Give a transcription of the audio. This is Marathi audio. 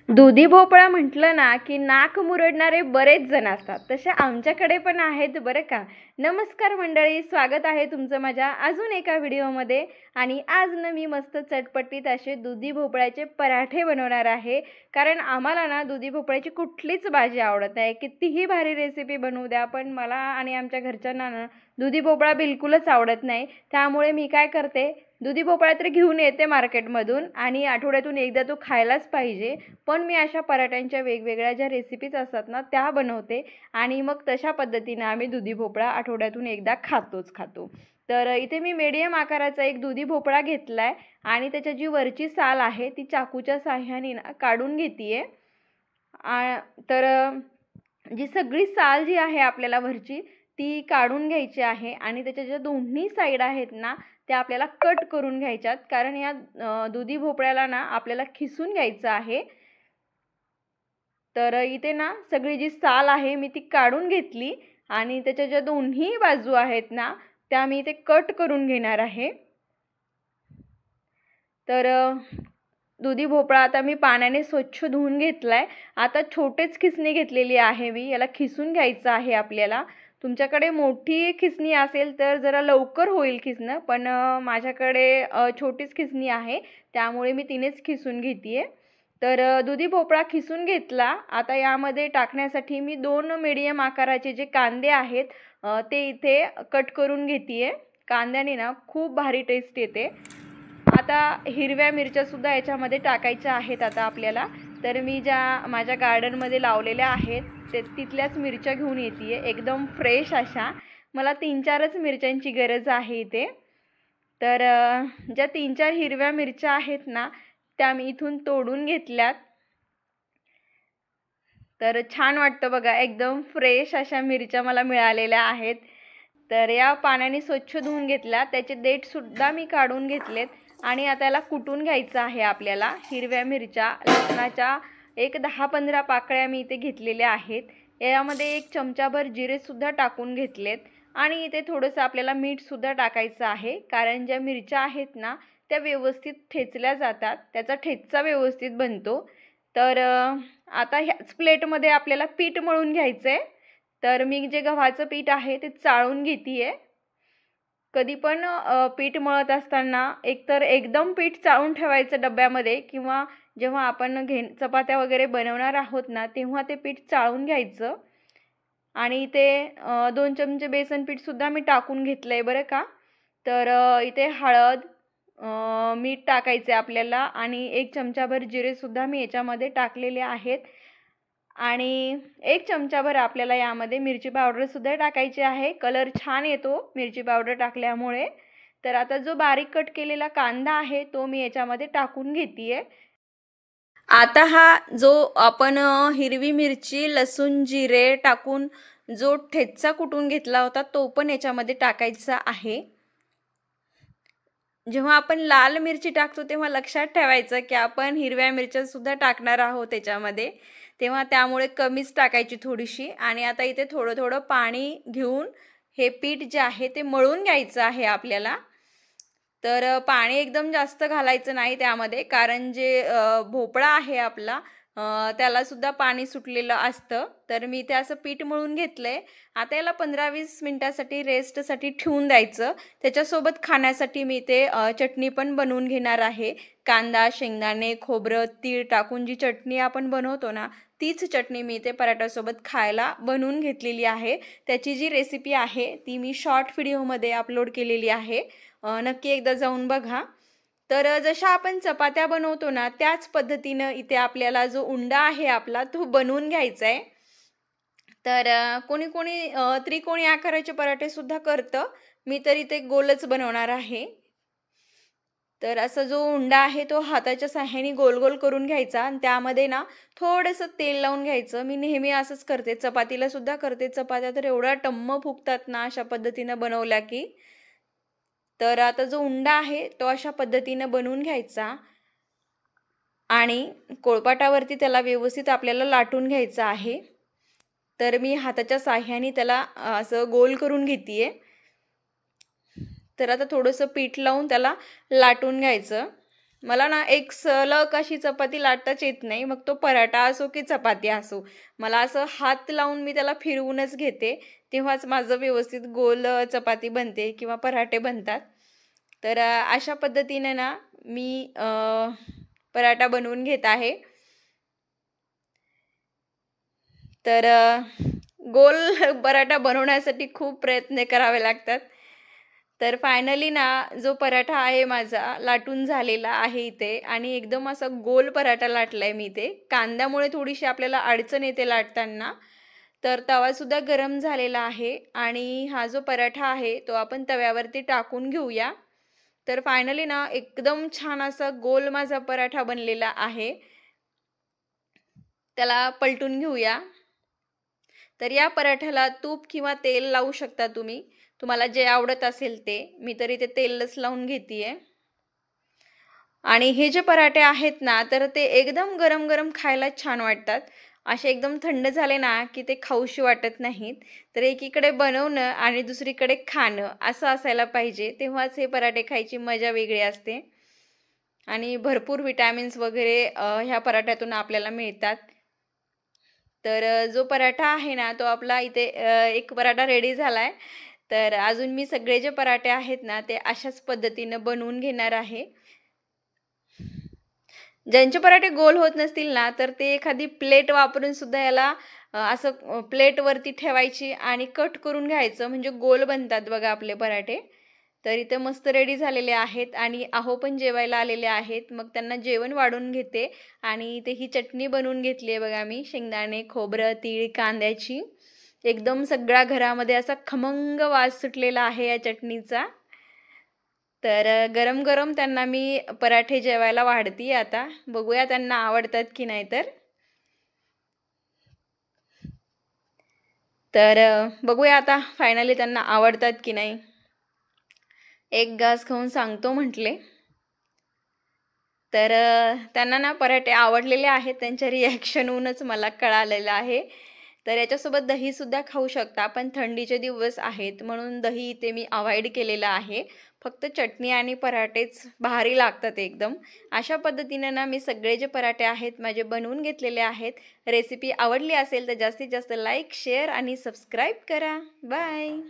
दुधी भोपळा म्हटलं ना की नाक मुरडणारे बरेच जण असतात, तसे आमच्याकडे पण आहेत बरं का. नमस्कार मंडळी, स्वागत आहे तुमचं माझ्या अजून एका व्हिडिओमध्ये. आणि आज ना मी मस्त चटपटीत असे दुधी भोपळ्याचे पराठे बनवणार आहे. कारण आम्हाला ना दुधी भोपळ्याची कुठलीच भाजी आवडत नाही, कितीही भारी रेसिपी बनवू द्या, पण मला आणि आमच्या घरच्यांना ना दुधी भोपळा बिलकुलच आवडत नाही. त्यामुळे मी काय करते, दुधी भोपळा तर घेऊन येते मार्केटमधून आणि आठवड्यातून एकदा तो खायलाच पाहिजे. पण मी अशा पराठ्यांच्या वेगवेगळ्या ज्या रेसिपीज असतात ना त्या बनवते आणि मग तशा पद्धतीने आम्ही दुधी भोपळा आठवड्यातून एकदा खातो. तर इथे मी मीडियम आकाराचा एक दुधी भोपळा घेतलाय आणि त्याची जी वरची साल आहे ती चाकूच्या साहाय्याने ना काढून घेतीये. तर जी सगळी साल जी आहे आपल्याला वरची ती काढून घ्यायची आहे आणि त्याच्या ज्या दोन्ही साईड आहेत ना त्या आपल्याला कट करून घ्यायच्यात. कारण या दुधी भोपळ्याला ना आपल्याला खिसून घ्यायचं आहे. तर इथे ना सगळी जी साल आहे मी ती काढून घेतली आणि त्याच्या ज्या दोन्ही बाजू आहेत ना त्या मी इथे कट करून घेणार आहे. तर दुधी भोपळा आता मी पाण्याने स्वच्छ धुवून घेतलाय. आता छोटेच खिसणी घेतलेली आहे मी, याला खिसून घ्यायचं आहे आपल्याला. तुमच्याकडे मोठी खिसणी असेल तर जरा लवकर होईल खिसणं, पण माझ्याकडे छोटीच खिसणी आहे त्यामुळे मी तिनेच खिसून घेतीये. तर दुधी भोपळा खिसून घेतला. आता यामध्ये टाकण्यासाठी मी 2 मीडियम आकाराचे जे कांदे आहेत ते इथे कट करून घेतीये. कांद्याने ना खूप भारी टेस्ट येते. आता हिरव्या मिरच्या सुद्धा याच्यामध्ये टाकायच्या आहेत आता आपल्याला. तर मी ज्या माझ्या गार्डनमध्ये लावलेल्या आहेत तिथल्याच मिरच्या घेऊन येते, एकदम फ्रेश अशा. मला 3-4च मिरच्यांची गरज आहे इथे. तर ज्या 3-4 हिरव्या मिरच्या आहेत ना त्या मी इथून तोडून घेतल्यात. तर छान वाटतं बघा, एकदम फ्रेश अशा मिरच्या मला मिळालेल्या आहेत. तर या पाण्याने स्वच्छ धुवून घेतल्या, त्याचे देठसुद्धा मी काढून घेतलेत आणि आता याला कुटून घ्यायचं आहे आपल्याला. हिरव्या मिरच्या लसणाच्या एक 10-15 पाकळ्या मी इथे घेतलेल्या आहेत. यामध्ये 1 चमचाभर जिरेसुद्धा टाकून घेतलेत आणि इथे थोडंसं आपल्याला मीठसुद्धा टाकायचं आहे. कारण ज्या मिरच्या आहेत ना त्या व्यवस्थित ठेचल्या जातात, त्याचा ठेचा व्यवस्थित बनतो. तर आता ह्याच प्लेटमध्ये आपल्याला पीठ मळून घ्यायचं आहे. तर मी जे गव्हाचं पीठ आहे ते चाळून घेतीये. कधी पण पीठ मळत असताना एकतर एकदम पीठ चाळून ठेवायचं डब्यामध्ये, किंवा जेव्हा आपण चपात्या वगैरे बनवणार आहोत ना तेव्हा ते पीठ चाळून घ्यायचं. आणि इथे 2 चमचे बेसन पीठसुद्धा मी टाकून घेतलं आहे बरं का. तर इथे हळद, मीठ टाकायचे आपल्याला आणि 1 चमचाभर जिरेसुद्धा मी याच्यामध्ये टाकलेले आहेत. आणि 1 चमचाभर आपल्याला यामध्ये मिरची पावडरसुद्धा टाकायची आहे. कलर छान येतो मिरची पावडर टाकल्यामुळे. तर आता जो बारीक कट केलेला कांदा आहे तो मी याच्यामध्ये टाकून घेतीये. आता हा जो आपण हिरवी मिरची, लसूण, जिरे टाकून जो ठेचा कुटून घेतला होता तो पण याच्यामध्ये टाकायचा आहे. जेव्हा आपण लाल मिरची टाकतो तेव्हा लक्षात ठेवायचं की आपण हिरव्या मिरच्या सुद्धा टाकणार आहोत त्याच्यामध्ये, तेव्हा त्यामुळे कमीच टाकायची थोडीशी. आणि आता इथे थोडं थोडं पाणी घेऊन हे पीठ जे आहे ते मळून घ्यायचं आहे आपल्याला. तर पाणी एकदम जास्त घालायचं नाही त्यामध्ये, कारण जे भोपळा आहे आपला त्याला सुद्धा पाणी सुटलेलं असतं. तर मी इथे असं पीठ मळून घेतलंय. आता याला 15-20 मिनिटासाठी रेस्टसाठी ठेवून द्यायचं. त्याच्यासोबत खाण्यासाठी मी इथे चटणी पण बनवून घेणार आहे. कांदा, शेंगदाणे, खोबरं, तीळ टाकून जी चटणी आपण बनवतो ना तीच चटणी मी इथे पराठ्यासोबत खायला बनवून घेतलेली आहे. त्याची जी रेसिपी आहे ती मी शॉर्ट व्हिडिओमध्ये अपलोड केलेली आहे, नक्की एकदा जाऊन बघा. तर जशा आपण चपात्या बनवतो ना त्याच पद्धतीनं इथे आपल्याला जो उंडा आहे आपला तो बनवून घ्यायचा आहे. तर कोणी कोणी त्रिकोणी आकाराचे पराठे सुद्धा करतं, मी तर इथे गोलच बनवणार आहे. तर असा जो उंडा आहे तो हाताच्या साहाय्याने गोल गोल करून घ्यायचा आणि त्यामध्ये ना थोडंसं तेल लावून घ्यायचं. मी नेहमी असंच करते, चपातीला सुद्धा करते. चपात्या तर एवढ्या टम्म फुगतात ना अशा पद्धतीनं बनवल्या की. तर आता जो उंडा आहे तो अशा पद्धतीनं बनवून घ्यायचा आणि पोळपाटावरती त्याला व्यवस्थित आपल्याला लाटून घ्यायचं आहे. तर मी हाताच्या साहाय्याने त्याला असं गोल करून घेतीये. तर आता थोडंसं पीठ लावून त्याला लाटून घ्यायचं. मला ना एक सलग अशी चपाती लाटताच येत नाही, मग तो पराठा असो की चपाती असो. मला असं हात लावून मी त्याला फिरवूनच घेते, तेव्हाच माझं व्यवस्थित गोल चपाती बनते किंवा पराठे बनतात. तर अशा पद्धतीने ना मी पराठा बनवून घेत आहे. तर गोल पराठा बनवण्यासाठी खूप प्रयत्न करावे लागतात. तर फायनली ना जो पराठा आहे माझा लाटून झालेला आहे इथे आणि एकदम असा गोल पराठा लाटलाय मी इथे. कांद्यामुळे थोडीशी आपल्याला अडचण येते लाटताना. तर तवासुद्धा गरम झालेला आहे आणि हा जो पराठा आहे तो आपण तव्यावरती टाकून घेऊया. तर फायनली ना एकदम छान असा गोल माझा पराठा बनलेला आहे. त्याला पलटून घेऊया. तर या पराठ्याला तूप किंवा तेल लावू शकता तुम्ही. तुम्हाला जे आवडत असेल ते. मी तर इथे तेलच लावून घेतीये. आणि हे जे पराठे आहेत ना तर ते एकदम गरम गरम खायला छान वाटतात. असे एकदम थंड झाले ना की ते खाऊशी वाटत नाहीत. तर एकीकडे बनवणं आणि दुसरीकडे खाणं असं असायला पाहिजे. तेव्हाच हे पराठे खायची मजा वेगळी असते. आणि भरपूर विटॅमिन्स वगैरे ह्या पराठ्यातून आपल्याला मिळतात. तर जो पराठा आहे ना तो आपला इथे एक पराठा रेडी झालाय. तर अजून मी सगळे जे पराठे आहेत ना ते अशाच पद्धतीनं बनवून घेणार आहे. ज्यांचे पराठे गोल होत नसतील ना तर ते एखादी प्लेट वापरून सुद्धा याला असं प्लेटवरती ठेवायची आणि कट करून घ्यायचं म्हणजे गोल बनतात बघा आपले पराठे. तर इथे मस्त रेडी झालेले आहेत आणि आहो पण जेवायला आलेले आहेत. मग त्यांना जेवण वाढून घेते आणि इथे ही चटणी बनवून घेतली आहे बघा मी. शेंगदाणे, खोबरं, तीळ, कांद्याची. एकदम सगळ्या घरामध्ये असा खमंग वास सुटलेला आहे या चटणीचा. तर गरम गरम त्यांना मी पराठे जेवायला वाढते आता. बघूया त्यांना आवडतात की नाही तर. तर बघूया आता फायनली त्यांना आवडतात की नाही. एक घास खाऊन सांगतो म्हटले. तर त्यांना ना पराठे आवडलेले आहेत. त्यांच्या रिॲक्शनहूनच मला कळालेलं आहे. तर याच्यासोबत दहीसुद्धा खाऊ शकता. पण थंडीचे दिवस आहेत म्हणून दही इथे मी अवॉइड केलेलं आहे. फक्त चटणी आणि पराठेच भारी लागतात एकदम. अशा पद्धतीने ना मी सगळे जे पराठे आहेत माझे बनवून घेतलेले आहेत. रेसिपी आवडली असेल तर जास्तीत जास्त लाईक, शेअर आणि सबस्क्राईब करा. बाय.